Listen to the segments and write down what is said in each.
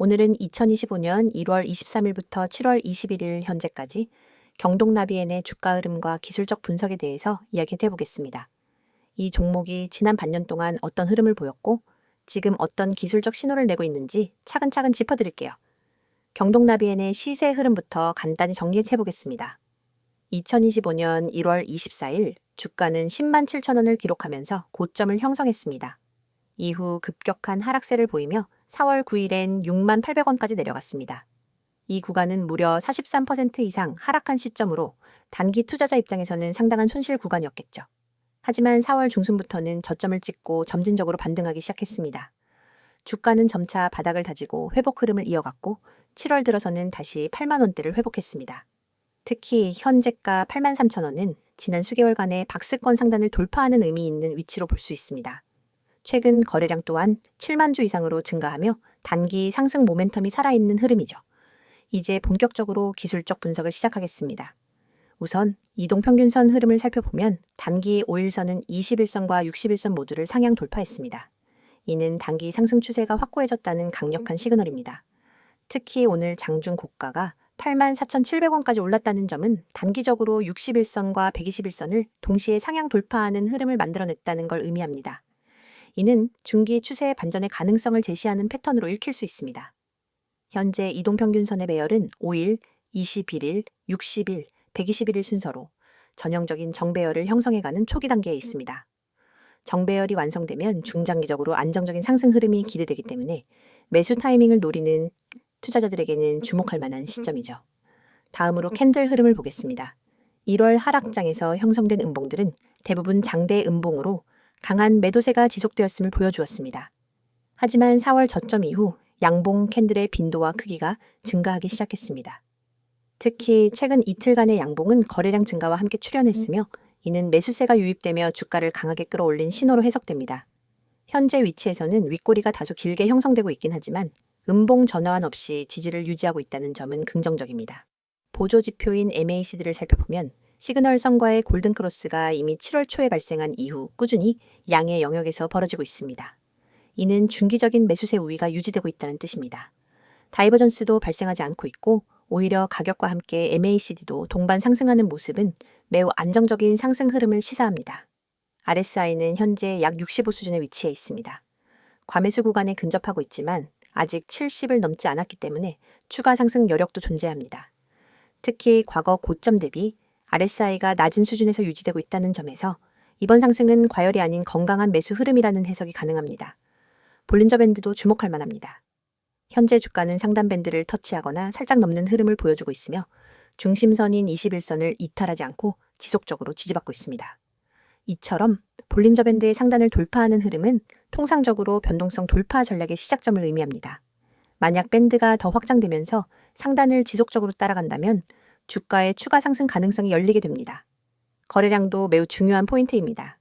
오늘은 2025년 1월 23일부터 7월 21일 현재까지 경동나비엔의 주가 흐름과 기술적 분석에 대해서 이야기해 보겠습니다. 이 종목이 지난 반년 동안 어떤 흐름을 보였고 지금 어떤 기술적 신호를 내고 있는지 차근차근 짚어드릴게요. 경동나비엔의 시세 흐름부터 간단히 정리해 보겠습니다. 2025년 1월 24일 주가는 10만 7천 원을 기록하면서 고점을 형성했습니다. 이후 급격한 하락세를 보이며 4월 9일엔 6만 800원까지 내려갔습니다. 이 구간은 무려 43% 이상 하락한 시점으로 단기 투자자 입장에서는 상당한 손실 구간이었겠죠. 하지만 4월 중순부터는 저점을 찍고 점진적으로 반등하기 시작했습니다. 주가는 점차 바닥을 다지고 회복 흐름을 이어갔고 7월 들어서는 다시 8만 원대를 회복했습니다. 특히 현재가 8만 3천 원은 지난 수개월간의 박스권 상단을 돌파하는 의미 있는 위치로 볼 수 있습니다. 최근 거래량 또한 7만 주 이상으로 증가하며 단기 상승 모멘텀이 살아있는 흐름이죠. 이제 본격적으로 기술적 분석을 시작하겠습니다. 우선 이동평균선 흐름을 살펴보면 단기 5일선은 21선과 61선 모두를 상향 돌파했습니다. 이는 단기 상승 추세가 확고해졌다는 강력한 시그널입니다. 특히 오늘 장중 고가가 84,700원까지 올랐다는 점은 단기적으로 61선과 121선을 동시에 상향 돌파하는 흐름을 만들어냈다는 걸 의미합니다. 이는 중기 추세 반전의 가능성을 제시하는 패턴으로 읽힐 수 있습니다. 현재 이동평균선의 배열은 5일, 21일, 60일, 121일 순서로 전형적인 정배열을 형성해가는 초기 단계에 있습니다. 정배열이 완성되면 중장기적으로 안정적인 상승 흐름이 기대되기 때문에 매수 타이밍을 노리는 투자자들에게는 주목할 만한 시점이죠. 다음으로 캔들 흐름을 보겠습니다. 1월 하락장에서 형성된 음봉들은 대부분 장대 음봉으로 강한 매도세가 지속되었음을 보여주었습니다. 하지만 4월 저점 이후 양봉 캔들의 빈도와 크기가 증가하기 시작했습니다. 특히 최근 이틀간의 양봉은 거래량 증가와 함께 출현했으며 이는 매수세가 유입되며 주가를 강하게 끌어올린 신호로 해석됩니다. 현재 위치에서는 윗꼬리가 다소 길게 형성되고 있긴 하지만 음봉 전환 없이 지지를 유지하고 있다는 점은 긍정적입니다. 보조지표인 MACD를 살펴보면 시그널선과의 골든크로스가 이미 7월 초에 발생한 이후 꾸준히 양의 영역에서 벌어지고 있습니다. 이는 중기적인 매수세 우위가 유지되고 있다는 뜻입니다. 다이버전스도 발생하지 않고 있고 오히려 가격과 함께 MACD도 동반 상승하는 모습은 매우 안정적인 상승 흐름을 시사합니다. RSI는 현재 약 65 수준에 위치해 있습니다. 과매수 구간에 근접하고 있지만 아직 70을 넘지 않았기 때문에 추가 상승 여력도 존재합니다. 특히 과거 고점 대비 RSI가 낮은 수준에서 유지되고 있다는 점에서 이번 상승은 과열이 아닌 건강한 매수 흐름이라는 해석이 가능합니다. 볼린저 밴드도 주목할 만합니다. 현재 주가는 상단 밴드를 터치하거나 살짝 넘는 흐름을 보여주고 있으며 중심선인 21선을 이탈하지 않고 지속적으로 지지받고 있습니다. 이처럼 볼린저 밴드의 상단을 돌파하는 흐름은 통상적으로 변동성 돌파 전략의 시작점을 의미합니다. 만약 밴드가 더 확장되면서 상단을 지속적으로 따라간다면 주가의 추가 상승 가능성이 열리게 됩니다. 거래량도 매우 중요한 포인트입니다.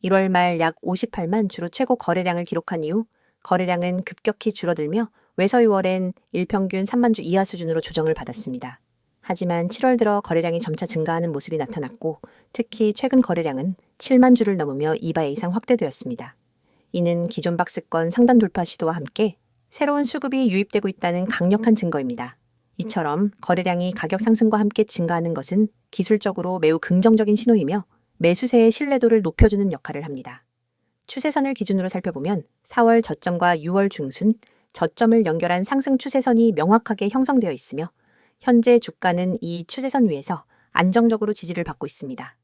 1월 말 약 58만 주로 최고 거래량을 기록한 이후 거래량은 급격히 줄어들며 외서 6월엔 일평균 3만 주 이하 수준으로 조정을 받았습니다. 하지만 7월 들어 거래량이 점차 증가하는 모습이 나타났고 특히 최근 거래량은 7만 주를 넘으며 2배 이상 확대되었습니다. 이는 기존 박스권 상단 돌파 시도와 함께 새로운 수급이 유입되고 있다는 강력한 증거입니다. 이처럼 거래량이 가격 상승과 함께 증가하는 것은 기술적으로 매우 긍정적인 신호이며 매수세의 신뢰도를 높여주는 역할을 합니다. 추세선을 기준으로 살펴보면 4월 저점과 6월 중순, 저점을 연결한 상승 추세선이 명확하게 형성되어 있으며 현재 주가는 이 추세선 위에서 안정적으로 지지를 받고 있습니다.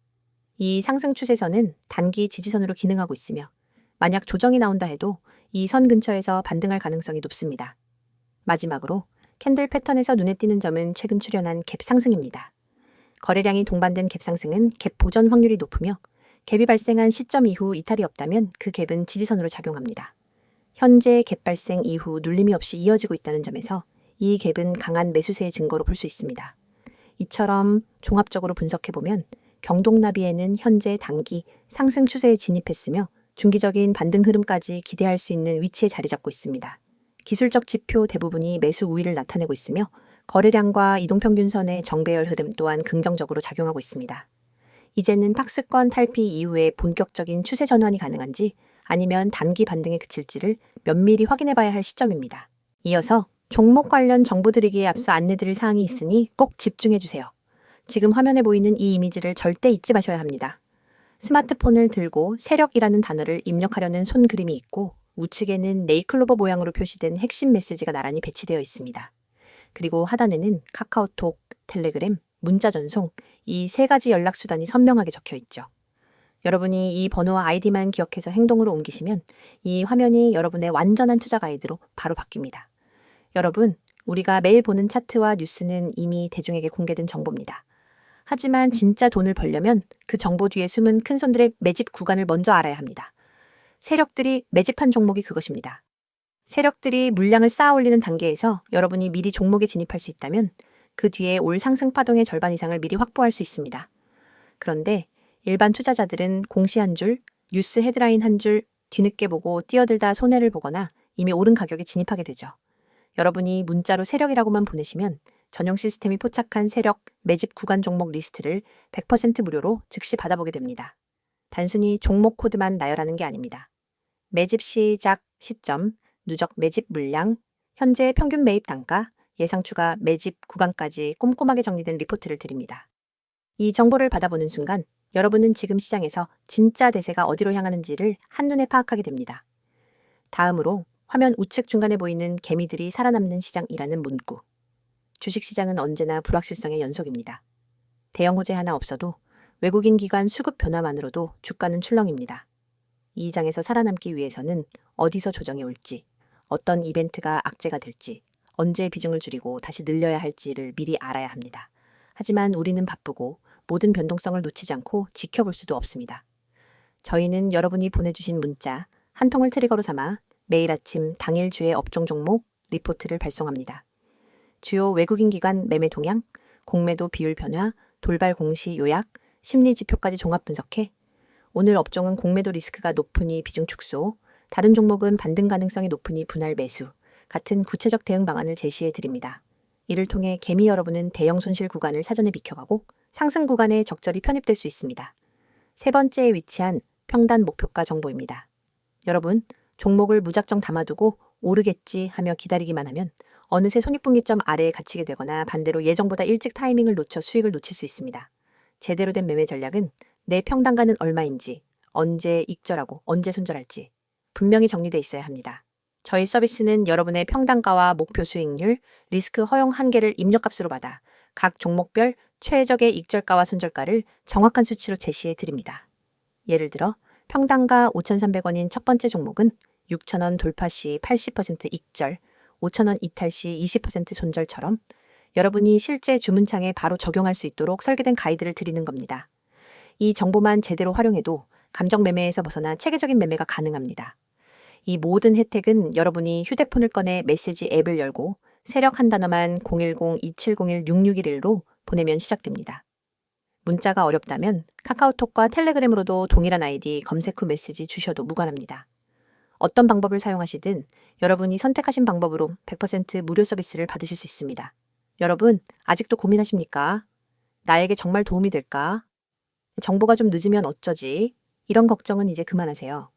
이 상승 추세선은 단기 지지선으로 기능하고 있으며 만약 조정이 나온다 해도 이 선 근처에서 반등할 가능성이 높습니다. 마지막으로 캔들 패턴에서 눈에 띄는 점은 최근 출현한 갭 상승입니다. 거래량이 동반된 갭 상승은 갭 보전 확률이 높으며 갭이 발생한 시점 이후 이탈이 없다면 그 갭은 지지선으로 작용합니다. 현재 갭 발생 이후 눌림이 없이 이어지고 있다는 점에서 이 갭은 강한 매수세의 증거로 볼 수 있습니다. 이처럼 종합적으로 분석해보면 경동나비엔은 현재 단기 상승 추세에 진입했으며 중기적인 반등 흐름까지 기대할 수 있는 위치에 자리 잡고 있습니다. 기술적 지표 대부분이 매수 우위를 나타내고 있으며 거래량과 이동평균선의 정배열 흐름 또한 긍정적으로 작용하고 있습니다. 이제는 박스권 탈피 이후에 본격적인 추세 전환이 가능한지 아니면 단기 반등에 그칠지를 면밀히 확인해 봐야 할 시점입니다. 이어서 종목 관련 정보 드리기에 앞서 안내드릴 사항이 있으니 꼭 집중해주세요. 지금 화면에 보이는 이 이미지를 절대 잊지 마셔야 합니다. 스마트폰을 들고 세력이라는 단어를 입력하려는 손 그림이 있고 우측에는 네이클로버 모양으로 표시된 핵심 메시지가 나란히 배치되어 있습니다. 그리고 하단에는 카카오톡, 텔레그램, 문자 전송 이 세 가지 연락 수단이 선명하게 적혀 있죠. 여러분이 이 번호와 아이디만 기억해서 행동으로 옮기시면 이 화면이 여러분의 완전한 투자 가이드로 바로 바뀝니다. 여러분, 우리가 매일 보는 차트와 뉴스는 이미 대중에게 공개된 정보입니다. 하지만 진짜 돈을 벌려면 그 정보 뒤에 숨은 큰손들의 매집 구간을 먼저 알아야 합니다. 세력들이 매집한 종목이 그것입니다. 세력들이 물량을 쌓아 올리는 단계에서 여러분이 미리 종목에 진입할 수 있다면 그 뒤에 올 상승 파동의 절반 이상을 미리 확보할 수 있습니다. 그런데 일반 투자자들은 공시 한 줄, 뉴스 헤드라인 한 줄 뒤늦게 보고 뛰어들다 손해를 보거나 이미 오른 가격에 진입하게 되죠. 여러분이 문자로 세력이라고만 보내시면 전용 시스템이 포착한 세력 매집 구간 종목 리스트를 100% 무료로 즉시 받아보게 됩니다. 단순히 종목 코드만 나열하는 게 아닙니다. 매집 시작 시점, 누적 매집 물량, 현재 평균 매입 단가, 예상 추가 매집 구간까지 꼼꼼하게 정리된 리포트를 드립니다. 이 정보를 받아보는 순간 여러분은 지금 시장에서 진짜 대세가 어디로 향하는지를 한눈에 파악하게 됩니다. 다음으로 화면 우측 중간에 보이는 개미들이 살아남는 시장이라는 문구. 주식시장은 언제나 불확실성의 연속입니다. 대형 호재 하나 없어도 외국인 기관 수급 변화만으로도 주가는 출렁입니다. 이 장에서 살아남기 위해서는 어디서 조정이 올지, 어떤 이벤트가 악재가 될지, 언제 비중을 줄이고 다시 늘려야 할지를 미리 알아야 합니다. 하지만 우리는 바쁘고 모든 변동성을 놓치지 않고 지켜볼 수도 없습니다. 저희는 여러분이 보내주신 문자 한 통을 트리거로 삼아 매일 아침 당일 주의 업종 종목 리포트를 발송합니다. 주요 외국인 기관 매매 동향, 공매도 비율 변화, 돌발 공시 요약, 심리 지표까지 종합 분석해 오늘 업종은 공매도 리스크가 높으니 비중 축소, 다른 종목은 반등 가능성이 높으니 분할 매수 같은 구체적 대응 방안을 제시해 드립니다. 이를 통해 개미 여러분은 대형 손실 구간을 사전에 비켜가고 상승 구간에 적절히 편입될 수 있습니다. 세 번째에 위치한 평단 목표가 정보입니다. 여러분, 종목을 무작정 담아두고 오르겠지 하며 기다리기만 하면 어느새 손익분기점 아래에 갇히게 되거나 반대로 예정보다 일찍 타이밍을 놓쳐 수익을 놓칠 수 있습니다. 제대로 된 매매 전략은 내 평단가는 얼마인지, 언제 익절하고 언제 손절할지 분명히 정리되어 있어야 합니다. 저희 서비스는 여러분의 평단가와 목표 수익률, 리스크 허용 한계를 입력값으로 받아 각 종목별 최적의 익절가와 손절가를 정확한 수치로 제시해 드립니다. 예를 들어 평단가 5,300원인 첫 번째 종목은 6,000원 돌파 시 80% 익절, 5,000원 이탈 시 20% 손절처럼 여러분이 실제 주문창에 바로 적용할 수 있도록 설계된 가이드를 드리는 겁니다. 이 정보만 제대로 활용해도 감정 매매에서 벗어나 체계적인 매매가 가능합니다. 이 모든 혜택은 여러분이 휴대폰을 꺼내 메시지 앱을 열고 세력 한 단어만 010-2701-6611로 보내면 시작됩니다. 문자가 어렵다면 카카오톡과 텔레그램으로도 동일한 아이디 검색 후 메시지 주셔도 무관합니다. 어떤 방법을 사용하시든 여러분이 선택하신 방법으로 100% 무료 서비스를 받으실 수 있습니다. 여러분, 아직도 고민하십니까? 나에게 정말 도움이 될까? 정보가 좀 늦으면 어쩌지? 이런 걱정은 이제 그만하세요.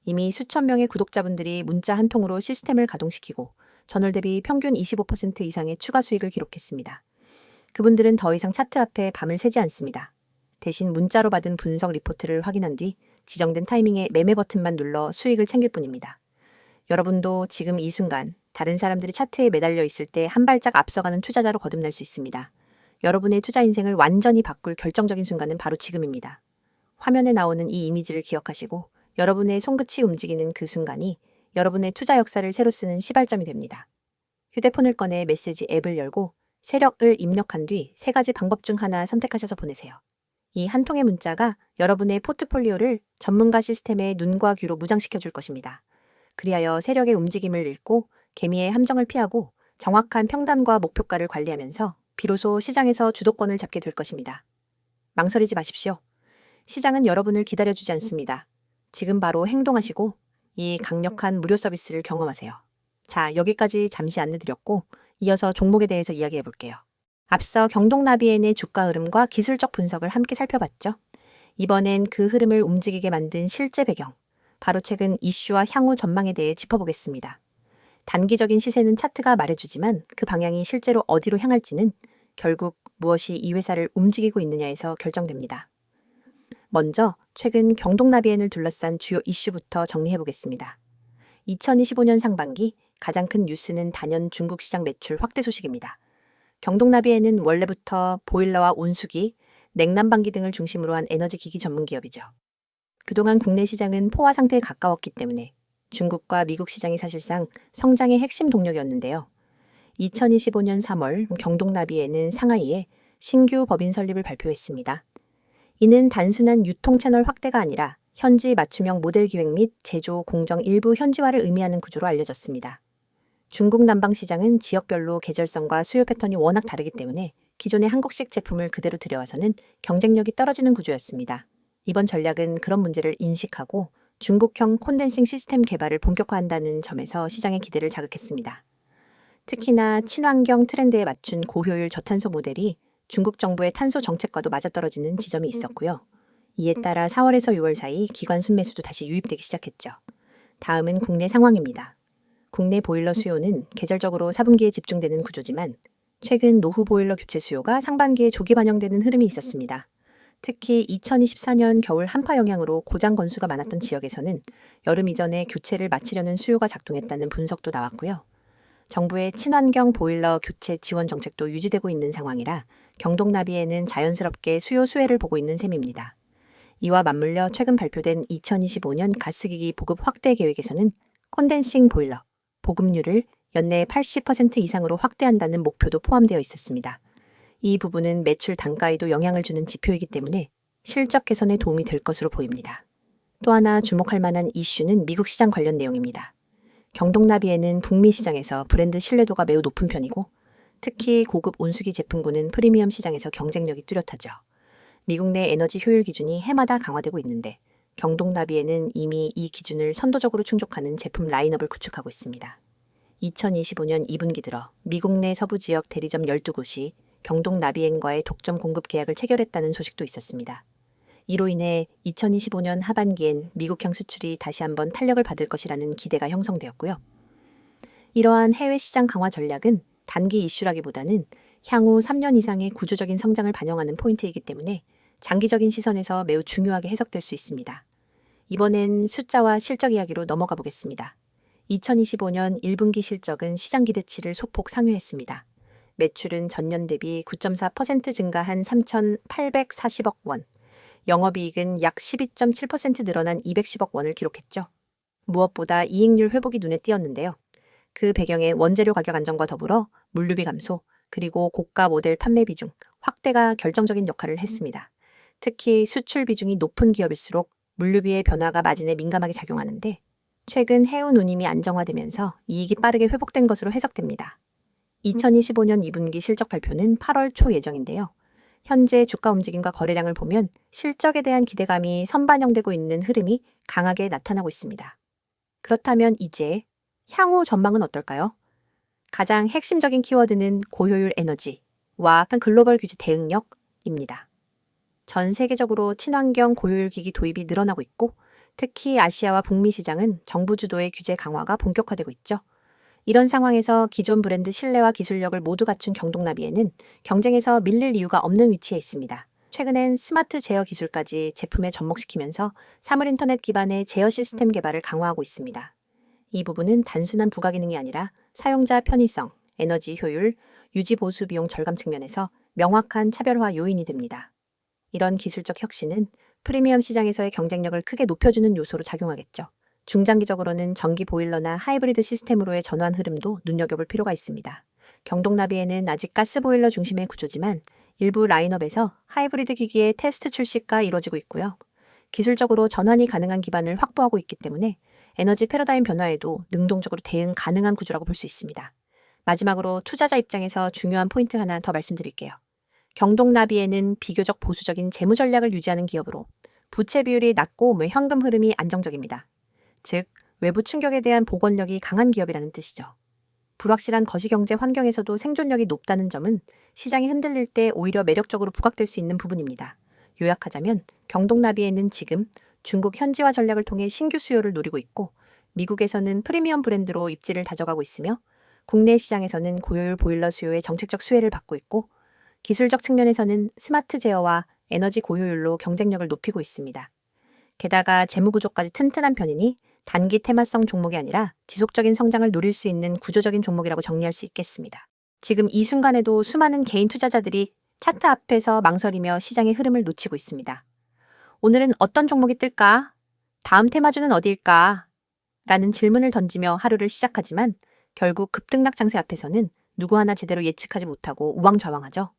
이미 수천 명의 구독자분들이 문자 한 통으로 시스템을 가동시키고 전월 대비 평균 25% 이상의 추가 수익을 기록했습니다. 그분들은 더 이상 차트 앞에 밤을 새지 않습니다. 대신 문자로 받은 분석 리포트를 확인한 뒤 지정된 타이밍에 매매 버튼만 눌러 수익을 챙길 뿐입니다. 여러분도 지금 이 순간 다른 사람들이 차트에 매달려 있을 때 한 발짝 앞서가는 투자자로 거듭날 수 있습니다. 여러분의 투자 인생을 완전히 바꿀 결정적인 순간은 바로 지금입니다. 화면에 나오는 이 이미지를 기억하시고 여러분의 손끝이 움직이는 그 순간이 여러분의 투자 역사를 새로 쓰는 시발점이 됩니다. 휴대폰을 꺼내 메시지 앱을 열고 세력을 입력한 뒤 세 가지 방법 중 하나 선택하셔서 보내세요. 이 한 통의 문자가 여러분의 포트폴리오를 전문가 시스템의 눈과 귀로 무장시켜 줄 것입니다. 그리하여 세력의 움직임을 읽고 개미의 함정을 피하고 정확한 평단과 목표가를 관리하면서 비로소 시장에서 주도권을 잡게 될 것입니다. 망설이지 마십시오. 시장은 여러분을 기다려주지 않습니다. 지금 바로 행동하시고 이 강력한 무료 서비스를 경험하세요. 자, 여기까지 잠시 안내드렸고 이어서 종목에 대해서 이야기해 볼게요. 앞서 경동나비엔의 주가 흐름과 기술적 분석을 함께 살펴봤죠. 이번엔 그 흐름을 움직이게 만든 실제 배경, 바로 최근 이슈와 향후 전망에 대해 짚어보겠습니다. 단기적인 시세는 차트가 말해주지만 그 방향이 실제로 어디로 향할지는 결국 무엇이 이 회사를 움직이고 있느냐에서 결정됩니다. 먼저 최근 경동나비엔을 둘러싼 주요 이슈부터 정리해보겠습니다. 2025년 상반기 가장 큰 뉴스는 단연 중국 시장 매출 확대 소식입니다. 경동나비엔은 원래부터 보일러와 온수기, 냉난방기 등을 중심으로 한 에너지 기기 전문 기업이죠. 그동안 국내 시장은 포화 상태에 가까웠기 때문에 중국과 미국 시장이 사실상 성장의 핵심 동력이었는데요. 2025년 3월 경동나비엔은 상하이에 신규 법인 설립을 발표했습니다. 이는 단순한 유통 채널 확대가 아니라 현지 맞춤형 모델 기획 및 제조, 공정 일부 현지화를 의미하는 구조로 알려졌습니다. 중국 난방 시장은 지역별로 계절성과 수요 패턴이 워낙 다르기 때문에 기존의 한국식 제품을 그대로 들여와서는 경쟁력이 떨어지는 구조였습니다. 이번 전략은 그런 문제를 인식하고 중국형 콘덴싱 시스템 개발을 본격화한다는 점에서 시장의 기대를 자극했습니다. 특히나 친환경 트렌드에 맞춘 고효율 저탄소 모델이 중국 정부의 탄소 정책과도 맞아떨어지는 지점이 있었고요. 이에 따라 4월에서 6월 사이 기관 순매수도 다시 유입되기 시작했죠. 다음은 국내 상황입니다. 국내 보일러 수요는 계절적으로 4분기에 집중되는 구조지만 최근 노후 보일러 교체 수요가 상반기에 조기 반영되는 흐름이 있었습니다. 특히 2024년 겨울 한파 영향으로 고장 건수가 많았던 지역에서는 여름 이전에 교체를 마치려는 수요가 작동했다는 분석도 나왔고요. 정부의 친환경 보일러 교체 지원 정책도 유지되고 있는 상황이라 경동나비엔은 자연스럽게 수요 수혜를 보고 있는 셈입니다. 이와 맞물려 최근 발표된 2025년 가스기기 보급 확대 계획에서는 콘덴싱 보일러, 보급률을 연내 80% 이상으로 확대한다는 목표도 포함되어 있었습니다. 이 부분은 매출 단가에도 영향을 주는 지표이기 때문에 실적 개선에 도움이 될 것으로 보입니다. 또 하나 주목할 만한 이슈는 미국 시장 관련 내용입니다. 경동나비엔은 북미 시장에서 브랜드 신뢰도가 매우 높은 편이고 특히 고급 온수기 제품군은 프리미엄 시장에서 경쟁력이 뚜렷하죠. 미국 내 에너지 효율 기준이 해마다 강화되고 있는데 경동나비엔은 이미 이 기준을 선도적으로 충족하는 제품 라인업을 구축하고 있습니다. 2025년 2분기 들어 미국 내 서부 지역 대리점 12곳이 경동나비엔과의 독점 공급 계약을 체결했다는 소식도 있었습니다. 이로 인해 2025년 하반기엔 미국향 수출이 다시 한번 탄력을 받을 것이라는 기대가 형성되었고요. 이러한 해외 시장 강화 전략은 단기 이슈라기보다는 향후 3년 이상의 구조적인 성장을 반영하는 포인트이기 때문에 장기적인 시선에서 매우 중요하게 해석될 수 있습니다. 이번엔 숫자와 실적 이야기로 넘어가 보겠습니다. 2025년 1분기 실적은 시장 기대치를 소폭 상회했습니다. 매출은 전년 대비 9.4% 증가한 3,840억 원, 영업이익은 약 12.7% 늘어난 210억 원을 기록했죠. 무엇보다 이익률 회복이 눈에 띄었는데요. 그 배경에 원재료 가격 안정과 더불어 물류비 감소, 그리고 고가 모델 판매 비중 확대가 결정적인 역할을 했습니다. 특히 수출 비중이 높은 기업일수록 물류비의 변화가 마진에 민감하게 작용하는데 최근 해운 운임이 안정화되면서 이익이 빠르게 회복된 것으로 해석됩니다. 2025년 2분기 실적 발표는 8월 초 예정인데요. 현재 주가 움직임과 거래량을 보면 실적에 대한 기대감이 선반영되고 있는 흐름이 강하게 나타나고 있습니다. 그렇다면 이제 향후 전망은 어떨까요? 가장 핵심적인 키워드는 고효율 에너지와 글로벌 규제 대응력입니다. 전 세계적으로 친환경 고효율 기기 도입이 늘어나고 있고 특히 아시아와 북미 시장은 정부 주도의 규제 강화가 본격화되고 있죠. 이런 상황에서 기존 브랜드 신뢰와 기술력을 모두 갖춘 경동나비엔은 경쟁에서 밀릴 이유가 없는 위치에 있습니다. 최근엔 스마트 제어 기술까지 제품에 접목시키면서 사물인터넷 기반의 제어 시스템 개발을 강화하고 있습니다. 이 부분은 단순한 부가 기능이 아니라 사용자 편의성, 에너지 효율, 유지 보수 비용 절감 측면에서 명확한 차별화 요인이 됩니다. 이런 기술적 혁신은 프리미엄 시장에서의 경쟁력을 크게 높여주는 요소로 작용하겠죠. 중장기적으로는 전기 보일러나 하이브리드 시스템으로의 전환 흐름도 눈여겨볼 필요가 있습니다. 경동나비엔은 아직 가스 보일러 중심의 구조지만 일부 라인업에서 하이브리드 기기의 테스트 출시가 이루어지고 있고요. 기술적으로 전환이 가능한 기반을 확보하고 있기 때문에 에너지 패러다임 변화에도 능동적으로 대응 가능한 구조라고 볼 수 있습니다. 마지막으로 투자자 입장에서 중요한 포인트 하나 더 말씀드릴게요. 경동나비엔은 비교적 보수적인 재무 전략을 유지하는 기업으로 부채 비율이 낮고 현금 흐름이 안정적입니다. 즉, 외부 충격에 대한 복원력이 강한 기업이라는 뜻이죠. 불확실한 거시경제 환경에서도 생존력이 높다는 점은 시장이 흔들릴 때 오히려 매력적으로 부각될 수 있는 부분입니다. 요약하자면 경동나비엔은 지금 중국 현지화 전략을 통해 신규 수요를 노리고 있고 미국에서는 프리미엄 브랜드로 입지를 다져가고 있으며 국내 시장에서는 고효율 보일러 수요의 정책적 수혜를 받고 있고 기술적 측면에서는 스마트 제어와 에너지 고효율로 경쟁력을 높이고 있습니다. 게다가 재무 구조까지 튼튼한 편이니 단기 테마성 종목이 아니라 지속적인 성장을 노릴 수 있는 구조적인 종목이라고 정리할 수 있겠습니다. 지금 이 순간에도 수많은 개인 투자자들이 차트 앞에서 망설이며 시장의 흐름을 놓치고 있습니다. 오늘은 어떤 종목이 뜰까? 다음 테마주는 어디일까? 라는 질문을 던지며 하루를 시작하지만 결국 급등락 장세 앞에서는 누구 하나 제대로 예측하지 못하고 우왕좌왕하죠.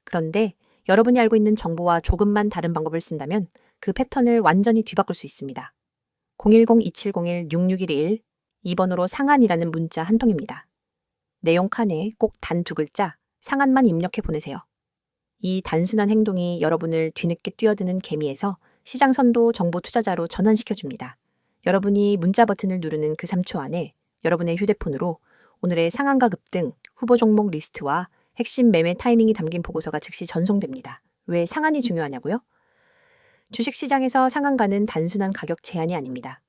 그런데 여러분이 알고 있는 정보와 조금만 다른 방법을 쓴다면 그 패턴을 완전히 뒤바꿀 수 있습니다. 010-2701-6611 2번으로 상한이라는 문자 한 통입니다. 내용 칸에 꼭 단 2글자 상한만 입력해 보내세요. 이 단순한 행동이 여러분을 뒤늦게 뛰어드는 개미에서 시장 선도 정보 투자자로 전환시켜줍니다. 여러분이 문자 버튼을 누르는 그 3초 안에 여러분의 휴대폰으로 오늘의 상한가 급등, 후보 종목 리스트와 핵심 매매 타이밍이 담긴 보고서가 즉시 전송됩니다. 왜 상한이 중요하냐고요? 주식시장에서 상한가는 단순한 가격 제한이 아닙니다.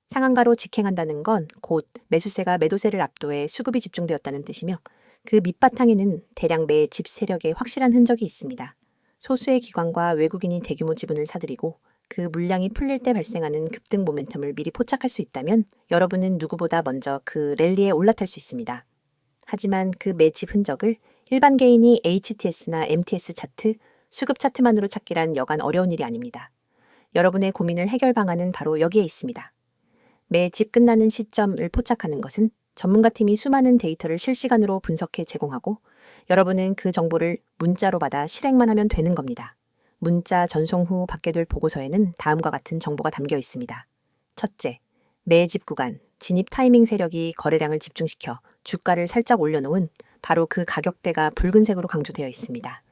상한가로 직행한다는 건 곧 매수세가 매도세를 압도해 수급이 집중되었다는 뜻이며 그 밑바탕에는 대량 매집 세력의 확실한 흔적이 있습니다. 소수의 기관과 외국인이 대규모 지분을 사들이고 그 물량이 풀릴 때 발생하는 급등 모멘텀을 미리 포착할 수 있다면 여러분은 누구보다 먼저 그 랠리에 올라탈 수 있습니다. 하지만 그 매집 흔적을 일반 개인이 HTS나 MTS 차트, 수급 차트만으로 찾기란 여간 어려운 일이 아닙니다. 여러분의 고민을 해결 방안은 바로 여기에 있습니다. 매집 끝나는 시점을 포착하는 것은 전문가팀이 수많은 데이터를 실시간으로 분석해 제공하고 여러분은 그 정보를 문자로 받아 실행만 하면 되는 겁니다. 문자 전송 후 받게 될 보고서에는 다음과 같은 정보가 담겨 있습니다. 첫째, 매집 구간, 진입 타이밍 세력이 거래량을 집중시켜 주가를 살짝 올려놓은 바로 그 가격대가 붉은색으로 강조되어 있습니다.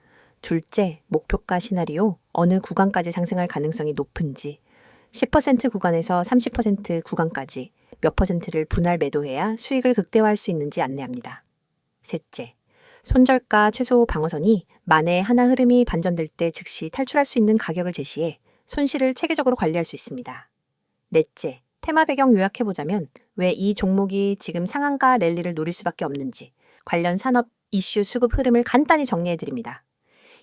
둘째, 목표가 시나리오, 어느 구간까지 상승할 가능성이 높은지, 10% 구간에서 30% 구간까지 몇 퍼센트를 분할 매도해야 수익을 극대화할 수 있는지 안내합니다. 셋째, 손절가 최소 방어선이 만에 하나 흐름이 반전될 때 즉시 탈출할 수 있는 가격을 제시해 손실을 체계적으로 관리할 수 있습니다. 넷째, 테마 배경 요약해보자면 왜 이 종목이 지금 상한가 랠리를 노릴 수밖에 없는지 관련 산업 이슈 수급 흐름을 간단히 정리해드립니다.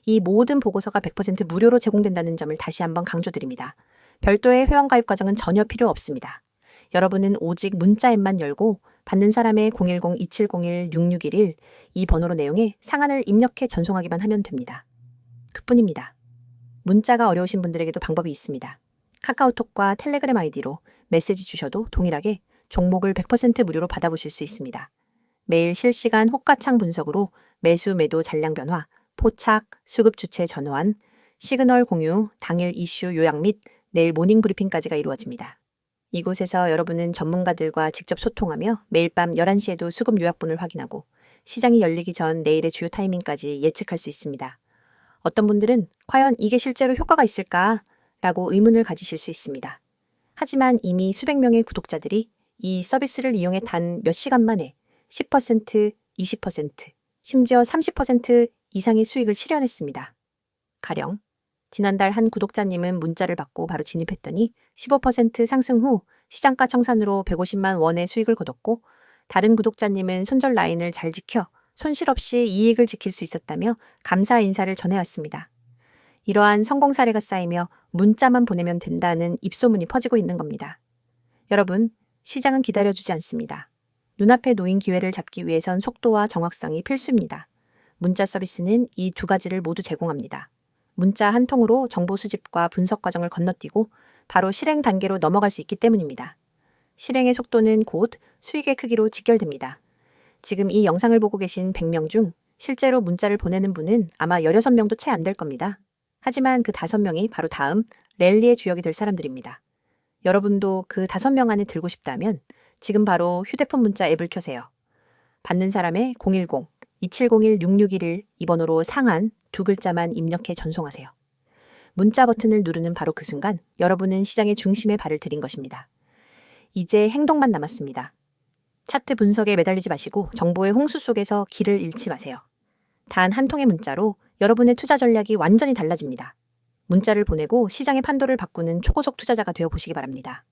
이 모든 보고서가 100% 무료로 제공된다는 점을 다시 한번 강조드립니다. 별도의 회원가입 과정은 전혀 필요 없습니다. 여러분은 오직 문자 앱만 열고 받는 사람의 010-2701-6611 이 번호로 내용에 상한을 입력해 전송하기만 하면 됩니다. 그뿐입니다. 문자가 어려우신 분들에게도 방법이 있습니다. 카카오톡과 텔레그램 아이디로 메시지 주셔도 동일하게 종목을 100% 무료로 받아보실 수 있습니다. 매일 실시간 호가창 분석으로 매수 매도 잔량 변화, 포착, 수급 주체 전환, 시그널 공유, 당일 이슈 요약 및 내일 모닝 브리핑까지가 이루어집니다. 이곳에서 여러분은 전문가들과 직접 소통하며 매일 밤 11시에도 수급 요약본을 확인하고 시장이 열리기 전 내일의 주요 타이밍까지 예측할 수 있습니다. 어떤 분들은 과연 이게 실제로 효과가 있을까? 라고 의문을 가지실 수 있습니다. 하지만 이미 수백 명의 구독자들이 이 서비스를 이용해 단 몇 시간 만에 10%, 20%, 심지어 30% 이상의 수익을 실현했습니다. 가령 지난달 한 구독자님은 문자를 받고 바로 진입했더니 15% 상승 후 시장가 청산으로 150만 원의 수익을 거뒀고 다른 구독자님은 손절 라인을 잘 지켜 손실 없이 이익을 지킬 수 있었다며 감사 인사를 전해왔습니다. 이러한 성공 사례가 쌓이며 문자만 보내면 된다는 입소문이 퍼지고 있는 겁니다. 여러분, 시장은 기다려주지 않습니다. 눈앞에 놓인 기회를 잡기 위해선 속도와 정확성이 필수입니다. 문자 서비스는 이 두 가지를 모두 제공합니다. 문자 한 통으로 정보 수집과 분석 과정을 건너뛰고 바로 실행 단계로 넘어갈 수 있기 때문입니다. 실행의 속도는 곧 수익의 크기로 직결됩니다. 지금 이 영상을 보고 계신 100명 중 실제로 문자를 보내는 분은 아마 16명도 채 안 될 겁니다. 하지만 그 5명이 바로 다음 랠리의 주역이 될 사람들입니다. 여러분도 그 5명 안에 들고 싶다면 지금 바로 휴대폰 문자 앱을 켜세요. 받는 사람의 010-2701-6611 이 번호로 상한 2글자만 입력해 전송하세요. 문자 버튼을 누르는 바로 그 순간 여러분은 시장의 중심에 발을 들인 것입니다. 이제 행동만 남았습니다. 차트 분석에 매달리지 마시고 정보의 홍수 속에서 길을 잃지 마세요. 단 한 통의 문자로 여러분의 투자 전략이 완전히 달라집니다. 문자를 보내고 시장의 판도를 바꾸는 초고속 투자자가 되어보시기 바랍니다.